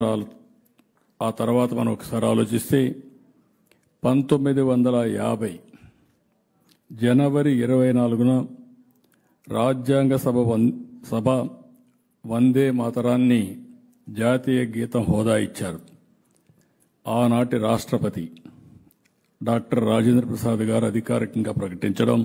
ఆ తర్వాత మనం ఒకసారి ఆలోచిస్తే 1950 జనవరి 24న రాజ్యాంగ సభ వందే మాతరాన్ని జాతీయ గీతం హోదా ఇచ్చారు. ఆనాటి రాష్ట్రపతి డాక్టర్ రాజేంద్ర ప్రసాద్ గారు అధికారికంగా ప్రకటించడం,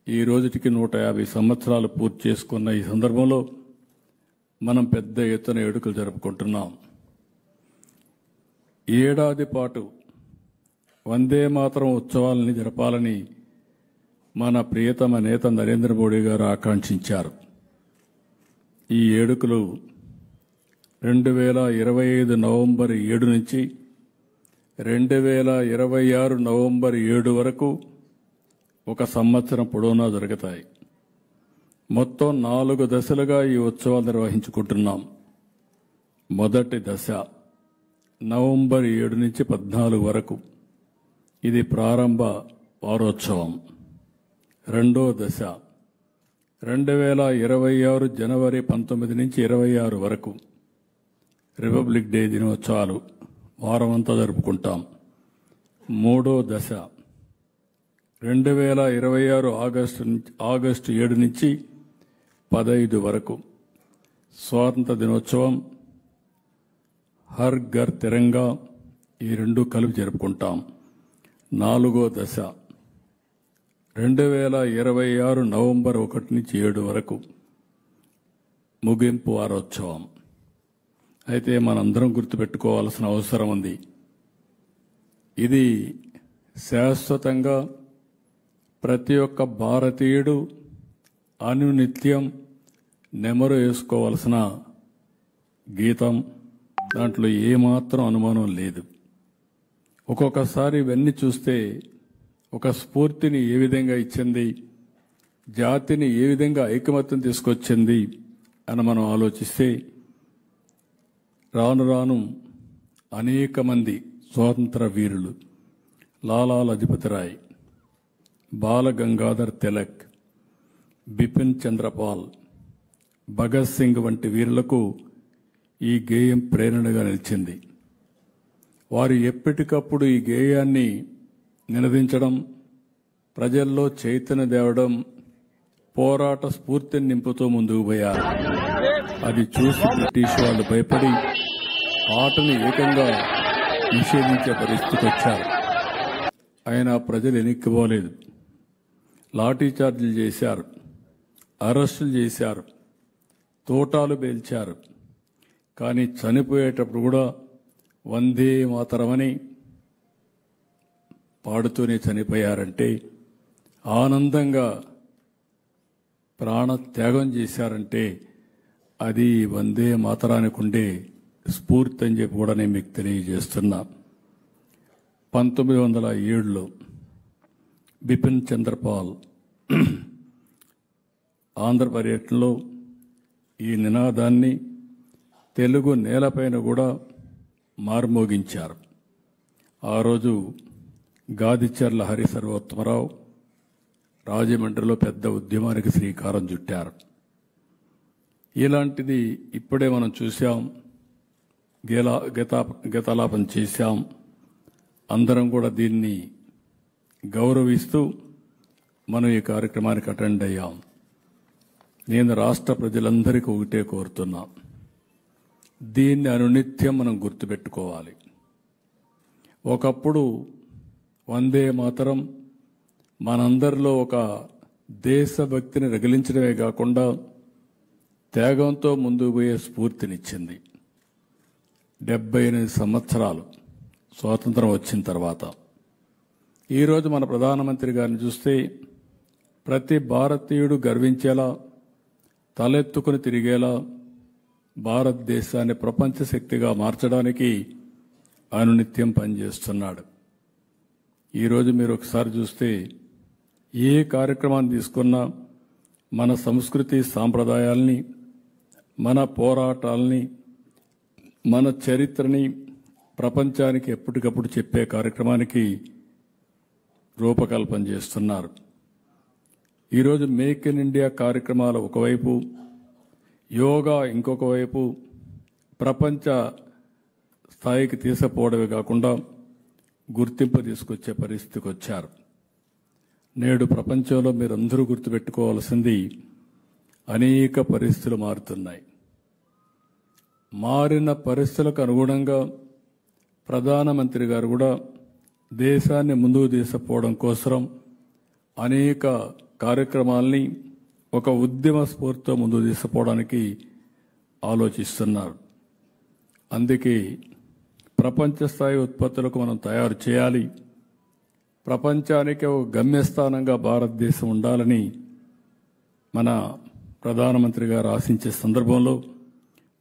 ఈ రోజుకి 150 సంవత్సరాలు పూర్తి చేసుకున్న ఈ సందర్భంలో మనం పెద్ద ఎత్తున వేడుకలు జరుపుకుంటున్నాం. ఏడాది పాటు వందే మాతరం ఉత్సవాలని జరపాలని మన ప్రియతమ నేత నరేంద్ర మోడీ గారు ఆకాంక్షించారు. ఈ వేడుకలు 2025 నవంబర్ 7 నుంచి 2026 నవంబర్ 7 వరకు ఒక సంవత్సరం పొడవునా జరుగుతాయి. మొత్తం 4 దశలుగా ఈ ఉత్సవాలు నిర్వహించుకుంటున్నాం. మొదటి దశ నవంబర్ 7 నుంచి 14 వరకు, ఇది ప్రారంభ వారోత్సవం. రెండో దశ 2026 జనవరి 19 నుంచి 26 వరకు రిపబ్లిక్ డే దినోత్సవాలు వారమంతా జరుపుకుంటాం. మూడో దశ 2026 ఆగస్టు 7 నుంచి 15 వరకు స్వాతంత్ర దినోత్సవం, హర్ ఘర్ తిరంగా, ఈ రెండు కలిపి జరుపుకుంటాం. నాలుగో దశ 2026 నవంబర్ 1 నుంచి 7 వరకు ముగింపు వారోత్సవం. అయితే మనందరం గుర్తుపెట్టుకోవాల్సిన అవసరం ఉంది. ఇది శాశ్వతంగా ప్రతి ఒక్క భారతీయుడు అనునిత్యం నెమరు వేసుకోవాల్సిన గీతం. దాంట్లో ఏమాత్రం అనుమానం లేదు. ఒక్కొక్కసారి ఇవన్నీ చూస్తే ఒక స్ఫూర్తిని ఏ విధంగా ఇచ్చింది, జాతిని ఏ విధంగా ఐకమత్యం తీసుకొచ్చింది అని మనం ఆలోచిస్తే రాను రాను అనేక మంది స్వాతంత్ర వీరులు, లాలా లజపతి రాయ్, బాల గంగాధర్ తిలక్, బిపిన్ చంద్రపాల్, భగత్ సింగ్ వంటి వీరులకు ఈ గేయం ప్రేరణగా నిలిచింది. వారు ఎప్పటికప్పుడు ఈ గేయాన్ని నినదించడం, ప్రజల్లో చైతన్య తేవడం, పోరాట స్ఫూర్తిని నింపుతూ ముందుకు పోయారు. అది చూసి బ్రిటిష్ వాళ్ళు భయపడి ఆటను ఏకంగా నిషేధించే పరిస్థితికి వచ్చారు. అయినా ప్రజలు ఎన్నికపోలేదు. లాఠీ చార్జీలు చేశారు, అరెస్టులు చేశారు, తోటాలు పేల్చారు. కానీ చనిపోయేటప్పుడు కూడా వందే మాతరమని పాడుతూనే చనిపోయారంటే, ఆనందంగా ప్రాణ త్యాగం చేశారంటే అది వందే మాతరానికి ఉండే స్ఫూర్తి అని చెప్పి కూడా నేను మీకు తెలియజేస్తున్నా. 1907లో బిపిన్ చంద్రపాల్ ఆంధ్ర పర్యటనలో ఈ నినాదాన్ని తెలుగు నేలపైన కూడా మార్మోగించారు. ఆ రోజు గాదిచర్ల హరి సర్వోత్తమరావు రాజమండ్రిలో పెద్ద ఉద్యమానికి శ్రీకారం చుట్టారు. ఇలాంటిది ఇప్పుడే మనం చూశాం, గీతాలాపన చేశాం. అందరం కూడా దీన్ని గౌరవిస్తూ మనం ఈ కార్యక్రమానికి అటెండ్ అయ్యాం. నేను రాష్ట్ర ప్రజలందరికీ ఒకటే కోరుతున్నా, దీన్ని అనునిత్యం మనం గుర్తుపెట్టుకోవాలి. ఒకప్పుడు వందే మాతరం మనందరిలో ఒక దేశభక్తిని రగిలించడమే కాకుండా త్యాగంతో ముందుకు పోయే స్ఫూర్తినిచ్చింది. 78 సంవత్సరాలు స్వాతంత్రం వచ్చిన తర్వాత ఈరోజు మన ప్రధానమంత్రి గారిని చూస్తే ప్రతి భారతీయుడు గర్వించేలా, తలెత్తుకుని తిరిగేలా భారతదేశాన్ని ప్రపంచ శక్తిగా మార్చడానికి అనునిత్యం పనిచేస్తున్నాడు. ఈరోజు మీరు ఒకసారి చూస్తే ఏ కార్యక్రమాన్ని తీసుకున్నా మన సంస్కృతి సాంప్రదాయాల్ని, మన పోరాటాలని, మన చరిత్రని ప్రపంచానికి ఎప్పటికప్పుడు చెప్పే కార్యక్రమానికి రూపకల్పన చేస్తున్నారు. ఈరోజు మేక్ ఇన్ ఇండియా కార్యక్రమాలు ఒకవైపు, యోగా ఇంకొక వైపు, ప్రపంచ స్థాయికి తీసుకుపోవడమే కాకుండా గుర్తింపు తీసుకొచ్చే పరిస్థితికి వచ్చారు. నేడు ప్రపంచంలో మీరందరూ గుర్తుపెట్టుకోవాల్సింది అనేక పరిస్థితులు మారుతున్నాయి. మారిన పరిస్థితులకు అనుగుణంగా ప్రధానమంత్రి గారు కూడా దేశాన్ని ముందుకు తీసుకుపోవడం కోసం అనేక కార్యక్రమాల్ని ఒక ఉద్యమ స్ఫూర్తితో ముందుకు తీసుకుపోవడానికి ఆలోచిస్తున్నారు. అందుకే ప్రపంచ స్థాయి ఉత్పత్తులకు మనం తయారు చేయాలి, ప్రపంచానికి ఒక గమ్యస్థానంగా భారతదేశం ఉండాలని మన ప్రధానమంత్రి గారు ఆశించే సందర్భంలో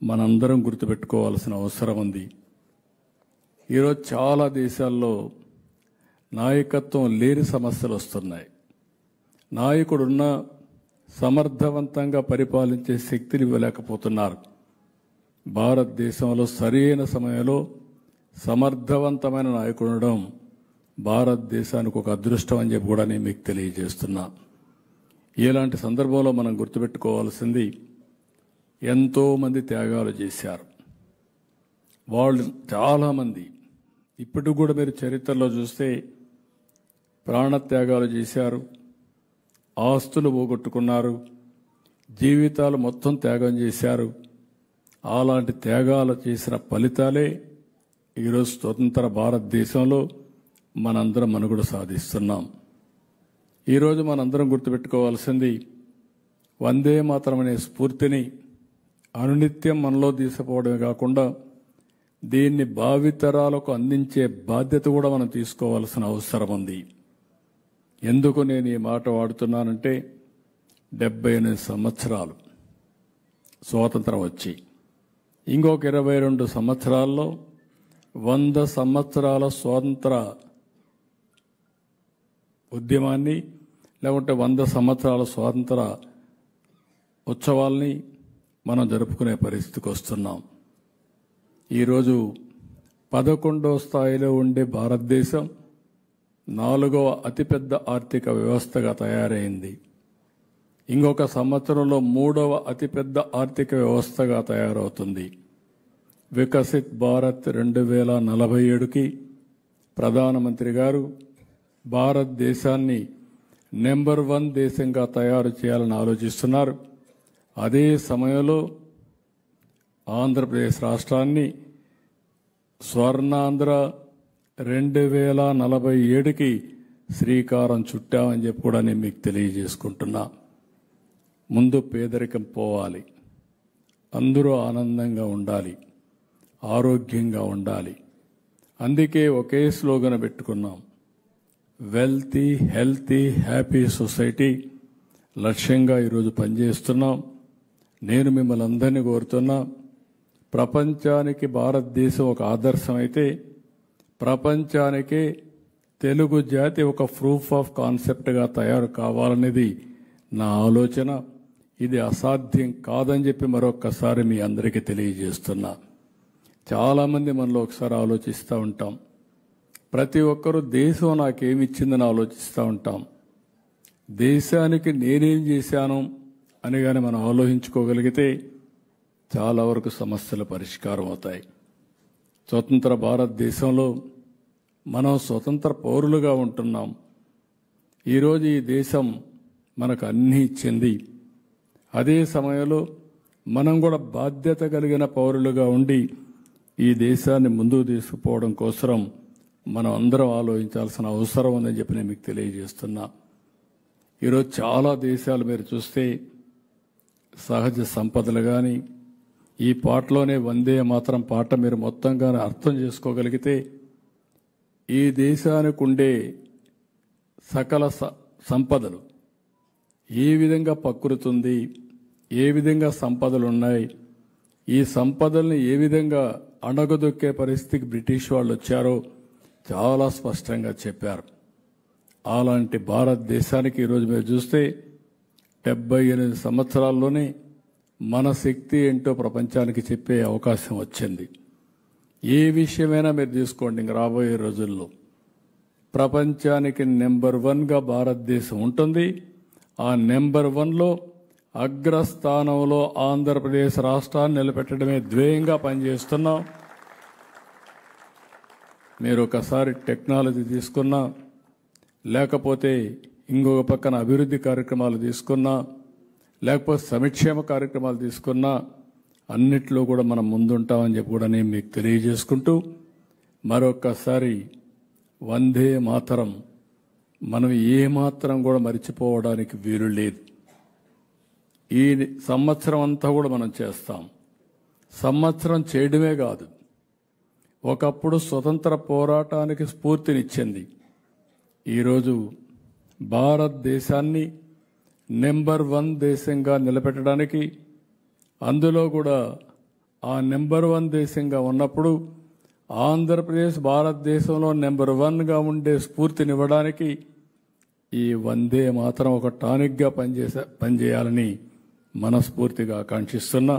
మనందరం గుర్తుపెట్టుకోవాల్సిన అవసరం ఉంది. ఈరోజు చాలా దేశాల్లో నాయకత్వం లేని సమస్యలు వస్తున్నాయి. నాయకుడున్న సమర్థవంతంగా పరిపాలించే శక్తిని ఇవ్వలేకపోతున్నారు. భారతదేశంలో సరైన సమయంలో సమర్థవంతమైన నాయకుడు ఉండడం భారతదేశానికి ఒక అదృష్టం అని చెప్పి కూడా నేను మీకు తెలియజేస్తున్నా. ఇలాంటి సందర్భంలో మనం గుర్తుపెట్టుకోవాల్సింది, ఎంతో మంది త్యాగాలు చేశారు. వాళ్ళు చాలామంది ఇప్పటికి కూడా మీరు చరిత్రలో చూస్తే ప్రాణత్యాగాలు చేశారు, ఆస్తులు పోగొట్టుకున్నారు, జీవితాలు మొత్తం త్యాగం చేశారు. అలాంటి త్యాగాలు చేసిన ఫలితాలే ఈరోజు స్వతంత్ర భారతదేశంలో మనందరం మనుగడ సాధిస్తున్నాం. ఈరోజు మనందరం గుర్తుపెట్టుకోవాల్సింది, వందే మాతరం అనే స్ఫూర్తిని అనునిత్యం మనలో తీసుకుపోవడమే కాకుండా దీన్ని భావితరాలకు అందించే బాధ్యత కూడా మనం తీసుకోవాల్సిన అవసరం ఉంది. ఎందుకు నేను ఈ మాట వాడుతున్నానంటే, 78 సంవత్సరాలు స్వాతంత్రం వచ్చి ఇంకొక 22 సంవత్సరాల్లో 100 సంవత్సరాల స్వాతంత్ర ఉద్యమాన్ని, లేకుంటే 100 సంవత్సరాల స్వాతంత్ర ఉత్సవాల్ని మనం జరుపుకునే పరిస్థితికి వస్తున్నాం. ఈరోజు 11వ స్థాయిలో ఉండే భారతదేశం 4వ అతిపెద్ద ఆర్థిక వ్యవస్థగా తయారైంది. ఇంకొక సంవత్సరంలో 3వ అతిపెద్ద ఆర్థిక వ్యవస్థగా తయారవుతుంది. వికసిత్ భారత్ 2047కి ప్రధానమంత్రి గారు భారతదేశాన్ని నెంబర్ 1 దేశంగా తయారు చేయాలని ఆలోచిస్తున్నారు. అదే సమయంలో ఆంధ్రప్రదేశ్ రాష్ట్రాన్ని స్వర్ణాంధ్ర 2047కి శ్రీకారం చుట్టామని చెప్పి కూడా నేను మీకు తెలియజేసుకుంటున్నా. ముందు పేదరికం పోవాలి, అందరూ ఆనందంగా ఉండాలి, ఆరోగ్యంగా ఉండాలి. అందుకే ఒకే స్లోగన్ పెట్టుకున్నాం, వెల్తీ హెల్తీ హ్యాపీ సొసైటీ లక్ష్యంగా ఈరోజు పనిచేస్తున్నాం. నేను మిమ్మల్ని అందరినీ కోరుతున్నా, ప్రపంచానికి భారతదేశం ఒక ఆదర్శం అయితే ప్రపంచానికే తెలుగు జాతి ఒక ప్రూఫ్ ఆఫ్ కాన్సెప్ట్గా తయారు కావాలనేది నా ఆలోచన. ఇది అసాధ్యం కాదని చెప్పి మరొక్కసారి మీ అందరికీ తెలియజేస్తున్నా. చాలామంది మనలో ఒకసారి ఆలోచిస్తూ ఉంటాం, ప్రతి ఒక్కరూ దేశం నాకేమిచ్చిందని ఆలోచిస్తూ ఉంటాం. దేశానికి నేనేం చేశాను అని కానీ మనం ఆలోచించుకోగలిగితే చాలా వరకు సమస్యలు పరిష్కారం అవుతాయి. స్వతంత్ర భారతదేశంలో మనం స్వతంత్ర పౌరులుగా ఉంటున్నాం. ఈరోజు ఈ దేశం మనకు అన్నీ ఇచ్చింది. అదే సమయంలో మనం కూడా బాధ్యత కలిగిన పౌరులుగా ఉండి ఈ దేశాన్ని ముందుకు తీసుకుపోవడం కోసం మనం అందరం ఆలోచించాల్సిన అవసరం ఉందని చెప్పి నేను మీకు తెలియజేస్తున్నా. ఈరోజు చాలా దేశాలు మీరు చూస్తే సహజ సంపదలు కానీ, ఈ పాటలోనే వందే మాతరం పాట మీరు మొత్తంగా అర్థం చేసుకోగలిగితే ఈ దేశానికి ఉండే సకల సంపదలు ఏ విధంగా ప్రకృతుంది, ఏ విధంగా సంపదలు ఉన్నాయి, ఈ సంపదల్ని ఏ విధంగా అణగదొక్కే పరిస్థితికి బ్రిటిష్ వాళ్ళు వచ్చారో చాలా స్పష్టంగా చెప్పారు. అలాంటి భారతదేశానికి ఈరోజు మీరు చూస్తే 78 సంవత్సరాల్లోనే మన శక్తి ఏంటో ప్రపంచానికి చెప్పే అవకాశం వచ్చింది. ఏ విషయమైనా మీరు తీసుకోండి, ఇంక రాబోయే రోజుల్లో ప్రపంచానికి నెంబర్ 1గా భారతదేశం ఉంటుంది. ఆ నెంబర్ 1లో అగ్రస్థానంలో ఆంధ్రప్రదేశ్ రాష్ట్రాన్ని నిలబెట్టడమే ధ్యేయంగా పనిచేస్తున్నాం. మీరు ఒకసారి టెక్నాలజీ తీసుకున్నా, లేకపోతే ఇంకొక పక్కన అభివృద్ధి కార్యక్రమాలు తీసుకున్నా, లేకపోతే సంక్షేమ కార్యక్రమాలు తీసుకున్నా, అన్నిట్లో కూడా మనం ముందుంటామని చెప్పి కూడా నేను మీకు తెలియజేసుకుంటూ, మరొక్కసారి వందే మాతరం మనం ఏమాత్రం కూడా మర్చిపోవడానికి వీలు లేదు. ఈ సంవత్సరం అంతా కూడా మనం చేస్తాం. సంవత్సరం చేయడమే కాదు, ఒకప్పుడు స్వతంత్ర పోరాటానికి స్ఫూర్తినిచ్చింది. ఈరోజు భారతదేశాన్ని నెంబర్ 1 దేశంగా నిలబెట్టడానికి, అందులో కూడా ఆ నెంబర్ 1 దేశంగా ఉన్నప్పుడు ఆంధ్రప్రదేశ్ భారతదేశంలో నెంబర్ 1గా ఉండే స్ఫూర్తినివ్వడానికి ఈ వందే మాత్రం ఒక టానిక్గా పనిచేయాలని మనస్ఫూర్తిగా ఆకాంక్షిస్తున్నా.